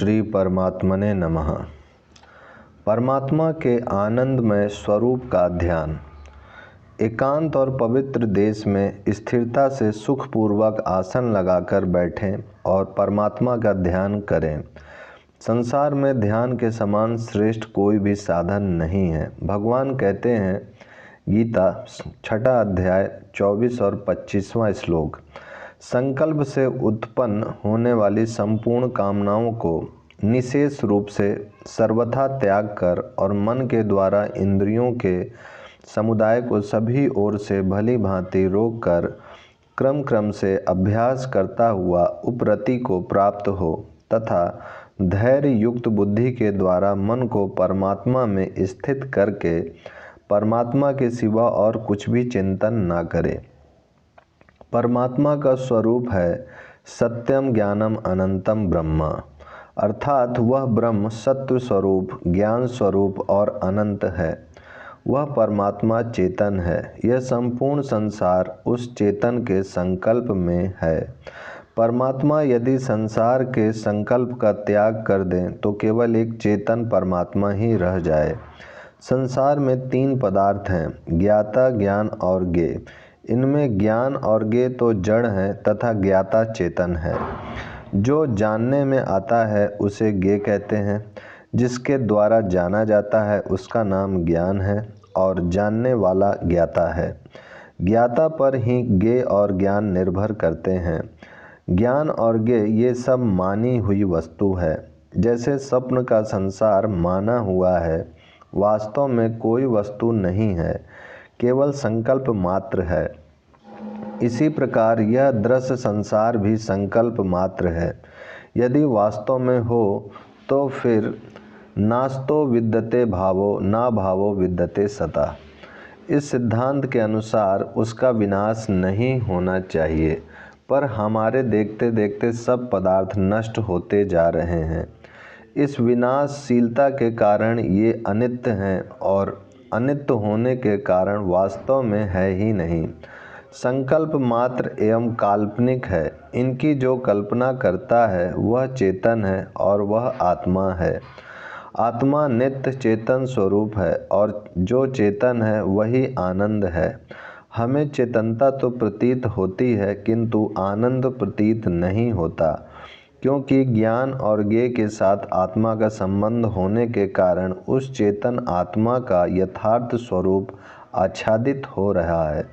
श्री परमात्मने नमः। परमात्मा के आनंदमय स्वरूप का ध्यान। एकांत और पवित्र देश में स्थिरता से सुखपूर्वक आसन लगाकर बैठें और परमात्मा का ध्यान करें। संसार में ध्यान के समान श्रेष्ठ कोई भी साधन नहीं है। भगवान कहते हैं, गीता 6 अध्याय 24 और 25वां श्लोक, संकल्प से उत्पन्न होने वाली संपूर्ण कामनाओं को निशेष रूप से सर्वथा त्याग कर और मन के द्वारा इंद्रियों के समुदाय को सभी ओर से भली भांति रोक कर क्रम क्रम से अभ्यास करता हुआ उपरति को प्राप्त हो तथा धैर्य युक्त बुद्धि के द्वारा मन को परमात्मा में स्थित करके परमात्मा के सिवा और कुछ भी चिंतन न करे। परमात्मा का स्वरूप है सत्यम ज्ञानम अनंतम ब्रह्म, अर्थात वह ब्रह्म सत्व स्वरूप, ज्ञान स्वरूप और अनंत है। वह परमात्मा चेतन है। यह संपूर्ण संसार उस चेतन के संकल्प में है। परमात्मा यदि संसार के संकल्प का त्याग कर दें तो केवल एक चेतन परमात्मा ही रह जाए। संसार में 3 पदार्थ हैं, ज्ञाता, ज्ञान और ज्ञेय। इनमें ज्ञान और ज्ञेय तो जड़ हैं तथा ज्ञाता चेतन है। जो जानने में आता है उसे ज्ञेय कहते हैं। जिसके द्वारा जाना जाता है उसका नाम ज्ञान है और जानने वाला ज्ञाता है। ज्ञाता पर ही ज्ञेय और ज्ञान निर्भर करते हैं। ज्ञान और ज्ञेय ये सब मानी हुई वस्तु है। जैसे स्वप्न का संसार माना हुआ है, वास्तव में कोई वस्तु नहीं है, केवल संकल्प मात्र है। इसी प्रकार यह दृश्य संसार भी संकल्प मात्र है। यदि वास्तव में हो तो फिर नास्तो विद्यते भावो ना भावो विद्यते सता। इस सिद्धांत के अनुसार उसका विनाश नहीं होना चाहिए, पर हमारे देखते देखते सब पदार्थ नष्ट होते जा रहे हैं। इस विनाशशीलता के कारण ये अनित्य हैं और अनित्य होने के कारण वास्तव में है ही नहीं। संकल्प मात्र एवं काल्पनिक है। इनकी जो कल्पना करता है वह चेतन है और वह आत्मा है। आत्मा नित्य चेतन स्वरूप है और जो चेतन है वही आनंद है। हमें चेतनता तो प्रतीत होती है किंतु आनंद प्रतीत नहीं होता, क्योंकि ज्ञान और ज्ञेय के साथ आत्मा का संबंध होने के कारण उस चेतन आत्मा का यथार्थ स्वरूप आच्छादित हो रहा है।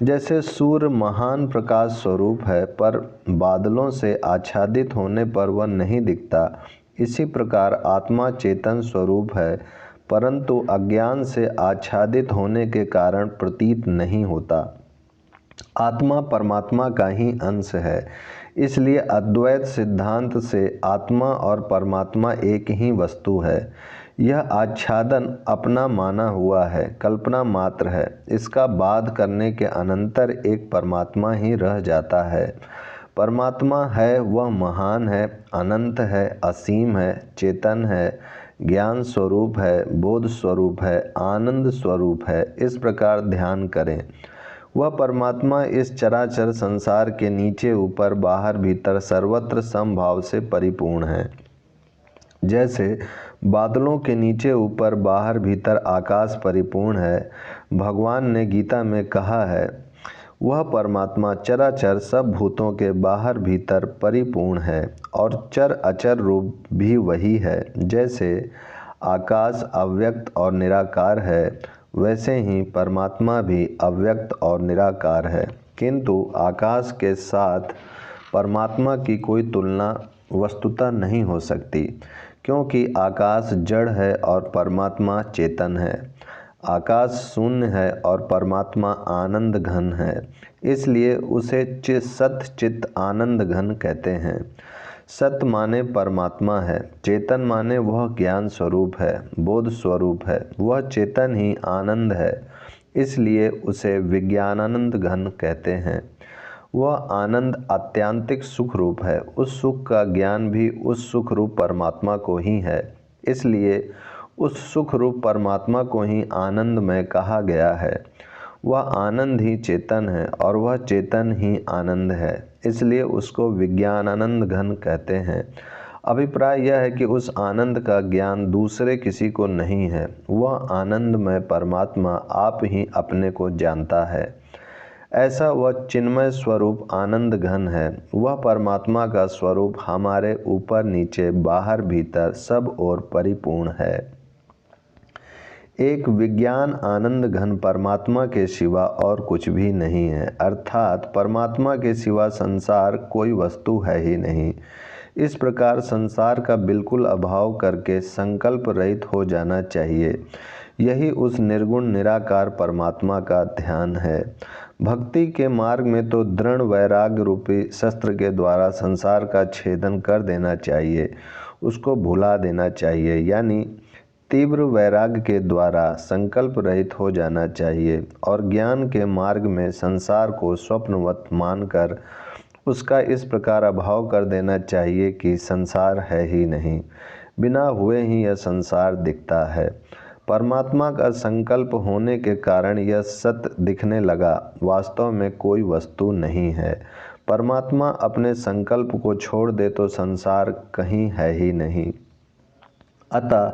जैसे सूर्य महान प्रकाश स्वरूप है पर बादलों से आच्छादित होने पर वह नहीं दिखता, इसी प्रकार आत्मा चेतन स्वरूप है परंतु अज्ञान से आच्छादित होने के कारण प्रतीत नहीं होता। आत्मा परमात्मा का ही अंश है। इसलिए अद्वैत सिद्धांत से आत्मा और परमात्मा एक ही वस्तु है। यह आच्छादन अपना माना हुआ है, कल्पना मात्र है। इसका बाध करने के अनंतर एक परमात्मा ही रह जाता है। परमात्मा है वह महान है, अनंत है, असीम है, चेतन है, ज्ञान स्वरूप है, बोध स्वरूप है, आनंद स्वरूप है। इस प्रकार ध्यान करें। वह परमात्मा इस चराचर संसार के नीचे ऊपर बाहर भीतर सर्वत्र समभाव से परिपूर्ण है। जैसे बादलों के नीचे ऊपर बाहर भीतर आकाश परिपूर्ण है, भगवान ने गीता में कहा है, वह परमात्मा चराचर सब भूतों के बाहर भीतर परिपूर्ण है और चर अचर रूप भी वही है। जैसे आकाश अव्यक्त और निराकार है, वैसे ही परमात्मा भी अव्यक्त और निराकार है। किंतु आकाश के साथ परमात्मा की कोई तुलना वस्तुतः नहीं हो सकती, क्योंकि आकाश जड़ है और परमात्मा चेतन है। आकाश शून्य है और परमात्मा आनंद घन है, इसलिए उसे सत चित आनंद घन कहते हैं। सत माने परमात्मा है, चेतन माने वह ज्ञान स्वरूप है, बोध स्वरूप है, वह चेतन ही आनंद है, इसलिए उसे विज्ञानानंद घन कहते हैं। वह आनंद आत्यांतिक सुख रूप है। उस सुख का ज्ञान भी उस सुख रूप परमात्मा को ही है, इसलिए उस सुख रूप परमात्मा को ही आनंदमय कहा गया है। वह आनंद ही चेतन है और वह चेतन ही आनंद है, इसलिए उसको विज्ञानानंद घन कहते हैं। अभिप्राय यह है कि उस आनंद का ज्ञान दूसरे किसी को नहीं है। वह आनंदमय परमात्मा आप ही अपने को जानता है। ऐसा वह चिन्मय स्वरूप आनंद घन है। वह परमात्मा का स्वरूप हमारे ऊपर नीचे बाहर भीतर सब ओर परिपूर्ण है। एक विज्ञान आनंद घन परमात्मा के सिवा और कुछ भी नहीं है, अर्थात परमात्मा के सिवा संसार कोई वस्तु है ही नहीं। इस प्रकार संसार का बिल्कुल अभाव करके संकल्प रहित हो जाना चाहिए। यही उस निर्गुण निराकार परमात्मा का ध्यान है। भक्ति के मार्ग में तो दृढ़ वैराग्य रूपी शस्त्र के द्वारा संसार का छेदन कर देना चाहिए, उसको भुला देना चाहिए, यानी तीव्र वैराग्य के द्वारा संकल्प रहित हो जाना चाहिए और ज्ञान के मार्ग में संसार को स्वप्नवत मानकर उसका इस प्रकार अभाव कर देना चाहिए कि संसार है ही नहीं, बिना हुए ही यह संसार दिखता है। परमात्मा का संकल्प होने के कारण यह सत्य दिखने लगा, वास्तव में कोई वस्तु नहीं है। परमात्मा अपने संकल्प को छोड़ दे तो संसार कहीं है ही नहीं। अतः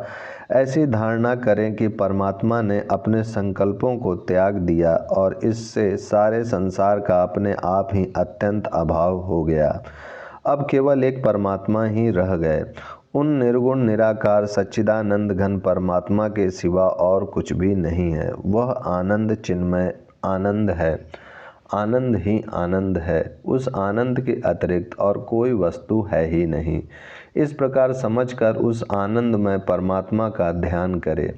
ऐसी धारणा करें कि परमात्मा ने अपने संकल्पों को त्याग दिया और इससे सारे संसार का अपने आप ही अत्यंत अभाव हो गया। अब केवल एक परमात्मा ही रह गए। उन निर्गुण निराकार सच्चिदानंद घन परमात्मा के सिवा और कुछ भी नहीं है। वह आनंद चिन्मय आनंद है, आनंद ही आनंद है। उस आनंद के अतिरिक्त और कोई वस्तु है ही नहीं। इस प्रकार समझकर उस आनंदमय परमात्मा का ध्यान करे।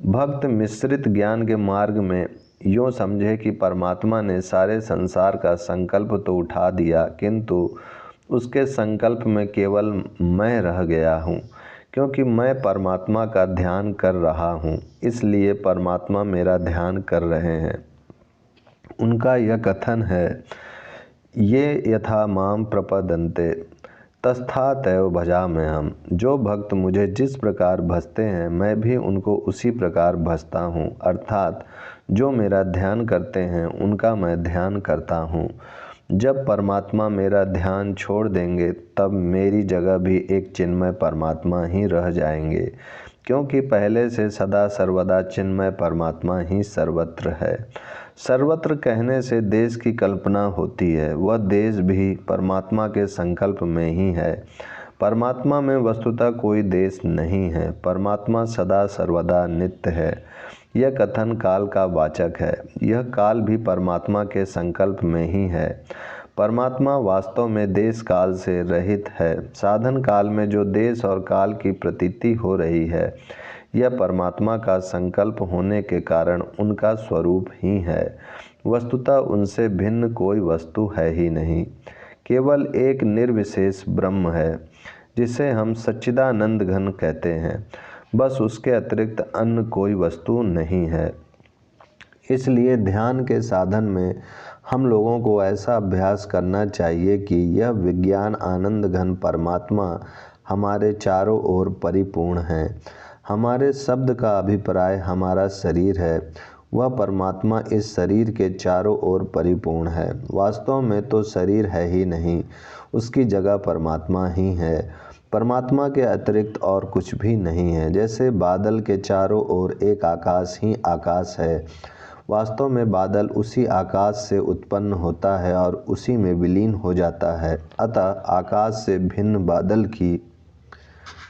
भक्त मिश्रित ज्ञान के मार्ग में यूँ समझे कि परमात्मा ने सारे संसार का संकल्प तो उठा दिया, किंतु उसके संकल्प में केवल मैं रह गया हूँ, क्योंकि मैं परमात्मा का ध्यान कर रहा हूँ, इसलिए परमात्मा मेरा ध्यान कर रहे हैं। उनका यह कथन है, ये यथा माम प्रपदन्ते तथा तैव भजाम्यहम्। जो भक्त मुझे जिस प्रकार भजते हैं मैं भी उनको उसी प्रकार भजता हूँ, अर्थात जो मेरा ध्यान करते हैं उनका मैं ध्यान करता हूँ। जब परमात्मा मेरा ध्यान छोड़ देंगे तब मेरी जगह भी एक चिन्मय परमात्मा ही रह जाएंगे, क्योंकि पहले से सदा सर्वदा चिन्मय परमात्मा ही सर्वत्र है। सर्वत्र कहने से देश की कल्पना होती है, वह देश भी परमात्मा के संकल्प में ही है। परमात्मा में वस्तुतः कोई देश नहीं है। परमात्मा सदा सर्वदा नित्य है। यह कथन काल का वाचक है। यह काल भी परमात्मा के संकल्प में ही है। परमात्मा वास्तव में देश काल से रहित है। साधन काल में जो देश और काल की प्रतीति हो रही है, यह परमात्मा का संकल्प होने के कारण उनका स्वरूप ही है। वस्तुतः उनसे भिन्न कोई वस्तु है ही नहीं। केवल एक निर्विशेष ब्रह्म है, जिसे हम सच्चिदानंद घन कहते हैं। बस उसके अतिरिक्त अन्य कोई वस्तु नहीं है। इसलिए ध्यान के साधन में हम लोगों को ऐसा अभ्यास करना चाहिए कि यह विज्ञान आनंद घन परमात्मा हमारे चारों ओर परिपूर्ण है। हमारे शब्द का अभिप्राय हमारा शरीर है। वह परमात्मा इस शरीर के चारों ओर परिपूर्ण है। वास्तव में तो शरीर है ही नहीं, उसकी जगह परमात्मा ही है। परमात्मा के अतिरिक्त और कुछ भी नहीं है। जैसे बादल के चारों ओर एक आकाश ही आकाश है, वास्तव में बादल उसी आकाश से उत्पन्न होता है और उसी में विलीन हो जाता है। अतः आकाश से भिन्न बादल की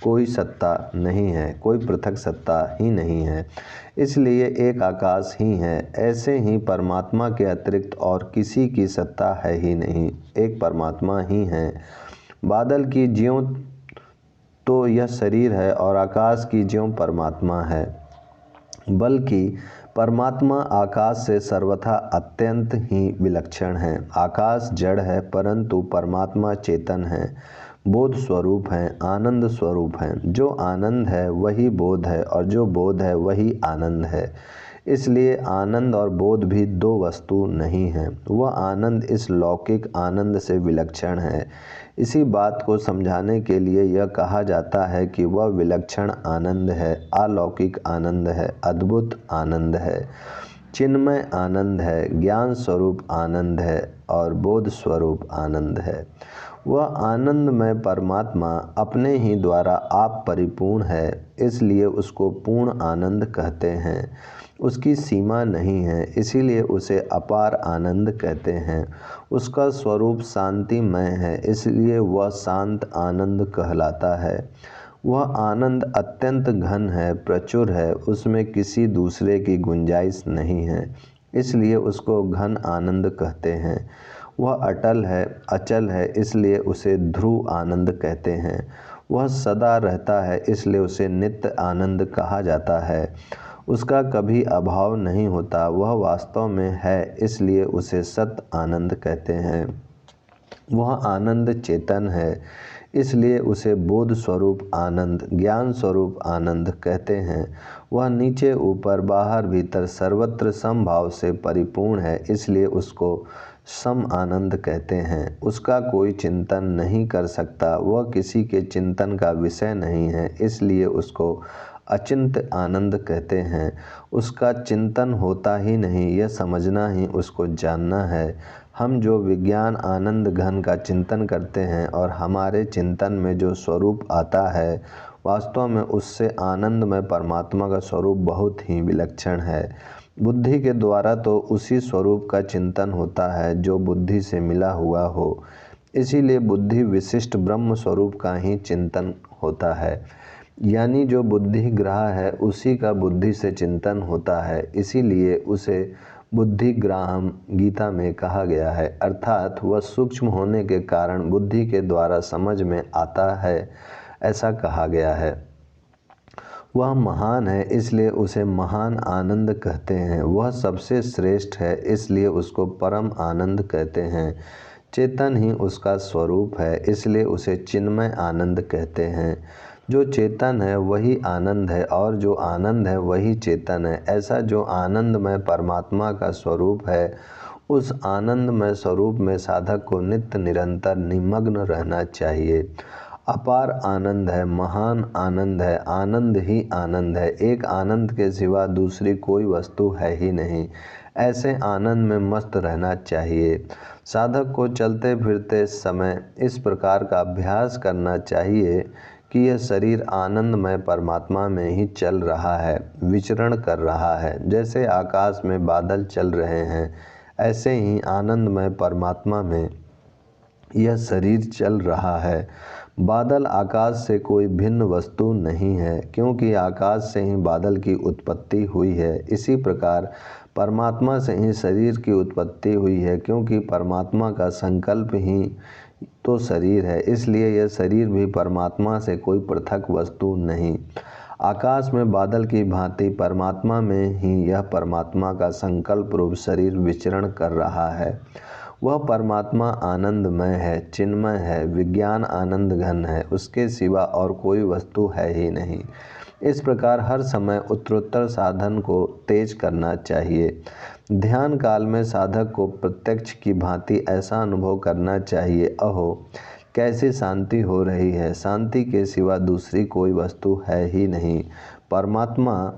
कोई सत्ता नहीं है, कोई पृथक सत्ता ही नहीं है, इसलिए एक आकाश ही है। ऐसे ही परमात्मा के अतिरिक्त और किसी की सत्ता है ही नहीं, एक परमात्मा ही है। बादल की ज्यों तो यह शरीर है और आकाश की ज्यों परमात्मा है, बल्कि परमात्मा आकाश से सर्वथा अत्यंत ही विलक्षण है। आकाश जड़ है परंतु परमात्मा चेतन है, बोध स्वरूप है, आनंद स्वरूप है। जो आनंद है वही बोध है और जो बोध है वही आनंद है। इसलिए आनंद और बोध भी दो वस्तु नहीं है। वह आनंद इस लौकिक आनंद से विलक्षण है। इसी बात को समझाने के लिए यह कहा जाता है कि वह विलक्षण आनंद है, अलौकिक आनंद है, अद्भुत आनंद है, चिन्मय आनंद है, ज्ञान स्वरूप आनंद है और बोध स्वरूप आनंद है। वह आनंदमय परमात्मा अपने ही द्वारा आप परिपूर्ण है, इसलिए उसको पूर्ण आनंद कहते हैं। उसकी सीमा नहीं है, इसीलिए उसे अपार आनंद कहते हैं। उसका स्वरूप शांतिमय है, इसलिए वह शांत आनंद कहलाता है। वह आनंद अत्यंत घन है, प्रचुर है, उसमें किसी दूसरे की गुंजाइश नहीं है, इसलिए उसको घन आनंद कहते हैं। वह अटल है, अचल है, इसलिए उसे ध्रुव आनंद कहते हैं। वह सदा रहता है, इसलिए उसे नित्य आनंद कहा जाता है। उसका कभी अभाव नहीं होता, वह वास्तव में है, इसलिए उसे सत आनंद कहते हैं। वह आनंद चेतन है, इसलिए उसे बोध स्वरूप आनंद, ज्ञान स्वरूप आनंद कहते हैं। वह नीचे ऊपर बाहर भीतर सर्वत्र समभाव से परिपूर्ण है, इसलिए उसको सम आनंद कहते हैं। उसका कोई चिंतन नहीं कर सकता, वह किसी के चिंतन का विषय नहीं है, इसलिए उसको अचिंत्य आनंद कहते हैं। उसका चिंतन होता ही नहीं, यह समझना ही उसको जानना है। हम जो विज्ञान आनंद घन का चिंतन करते हैं और हमारे चिंतन में जो स्वरूप आता है, वास्तव में उससे आनंदमय परमात्मा का स्वरूप बहुत ही विलक्षण है। बुद्धि के द्वारा तो उसी स्वरूप का चिंतन होता है जो बुद्धि से मिला हुआ हो, इसीलिए बुद्धि विशिष्ट ब्रह्म स्वरूप का ही चिंतन होता है। यानी जो बुद्धि ग्राह्य है उसी का बुद्धि से चिंतन होता है, इसीलिए उसे बुद्धिग्राह्यम गीता में कहा गया है, अर्थात वह सूक्ष्म होने के कारण बुद्धि के द्वारा समझ में आता है, ऐसा कहा गया है। वह महान है, इसलिए उसे महान आनंद कहते हैं। वह सबसे श्रेष्ठ है, इसलिए उसको परम आनंद कहते हैं। चेतन ही उसका स्वरूप है, इसलिए उसे चिन्मय आनंद कहते हैं। जो चेतन है वही आनंद है और जो आनंद है वही चेतन है। ऐसा जो आनंदमय परमात्मा का स्वरूप है, उस आनंदमय स्वरूप में साधक को नित्य निरंतर निमग्न रहना चाहिए। अपार आनंद है, महान आनंद है, आनंद ही आनंद है। एक आनंद के सिवा दूसरी कोई वस्तु है ही नहीं। ऐसे आनंद में मस्त रहना चाहिए। साधक को चलते फिरते समय इस प्रकार का अभ्यास करना चाहिए कि यह शरीर आनंदमय परमात्मा में ही चल रहा है, विचरण कर रहा है। जैसे आकाश में बादल चल रहे हैं, ऐसे ही आनंदमय परमात्मा में यह शरीर चल रहा है। बादल आकाश से कोई भिन्न वस्तु नहीं है, क्योंकि आकाश से ही बादल की उत्पत्ति हुई है। इसी प्रकार परमात्मा से ही शरीर की उत्पत्ति हुई है, क्योंकि परमात्मा का संकल्प ही तो शरीर है, इसलिए यह शरीर भी परमात्मा से कोई पृथक वस्तु नहीं। आकाश में बादल की भांति परमात्मा में ही यह परमात्मा का संकल्प रूप शरीर विचरण कर रहा है। वह परमात्मा आनंदमय है, चिन्मय है, विज्ञान आनंद घन है, उसके सिवा और कोई वस्तु है ही नहीं। इस प्रकार हर समय उत्तरोत्तर साधन को तेज करना चाहिए। ध्यान काल में साधक को प्रत्यक्ष की भांति ऐसा अनुभव करना चाहिए, अहो कैसी शांति हो रही है, शांति के सिवा दूसरी कोई वस्तु है ही नहीं। परमात्मा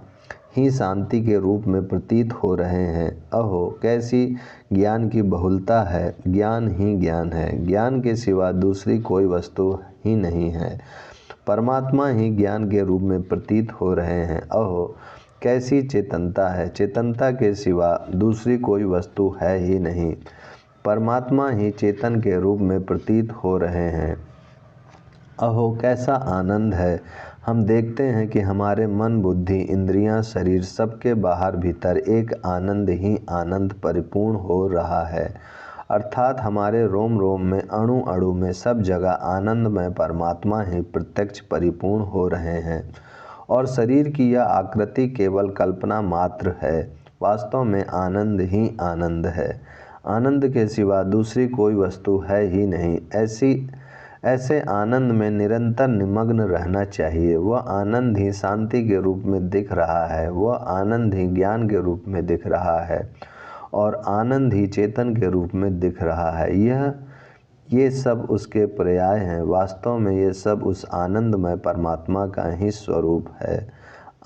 ही शांति के रूप में प्रतीत हो रहे हैं। अहो कैसी ज्ञान की बहुलता है, ज्ञान ही ज्ञान है, ज्ञान के सिवा दूसरी कोई वस्तु ही नहीं है। परमात्मा ही ज्ञान के रूप में प्रतीत हो रहे हैं। अहो कैसी चेतनता है, चेतनता के सिवा दूसरी कोई वस्तु है ही नहीं। परमात्मा ही चेतन के रूप में प्रतीत हो रहे हैं। अहो कैसा आनंद है। हम देखते हैं कि हमारे मन, बुद्धि, इंद्रियां, शरीर सबके बाहर भीतर एक आनंद ही आनंद परिपूर्ण हो रहा है, अर्थात हमारे रोम रोम में, अणु अणु में, सब जगह आनंदमय परमात्मा ही प्रत्यक्ष परिपूर्ण हो रहे हैं। और शरीर की यह आकृति केवल कल्पना मात्र है, वास्तव में आनंद ही आनंद है। आनंद के सिवा दूसरी कोई वस्तु है ही नहीं। ऐसे आनंद में निरंतर निमग्न रहना चाहिए। वह आनंद ही शांति के रूप में दिख रहा है, वह आनंद ही ज्ञान के रूप में दिख रहा है, और आनंद ही चेतन के रूप में दिख रहा है। ये सब उसके पर्याय हैं। वास्तव में ये सब उस आनंदमय परमात्मा का ही स्वरूप है।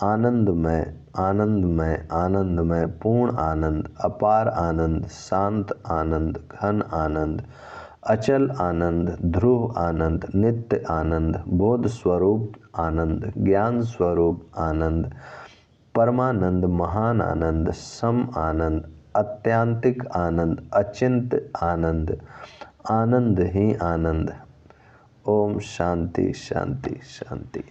आनंदमय, आनंदमय, आनंदमय, पूर्ण आनंद, अपार आनंद, शांत आनंद, घन आनंद, अचल आनंद, ध्रुव आनंद, नित्य आनंद, बोध स्वरूप आनंद, ज्ञान स्वरूप आनंद, परमानंद, महान आनंद, सम आनंद, अत्यांतिक आनंद, अचिंत आनंद, आनंद ही आनंद। ओम शांति शांति शांति।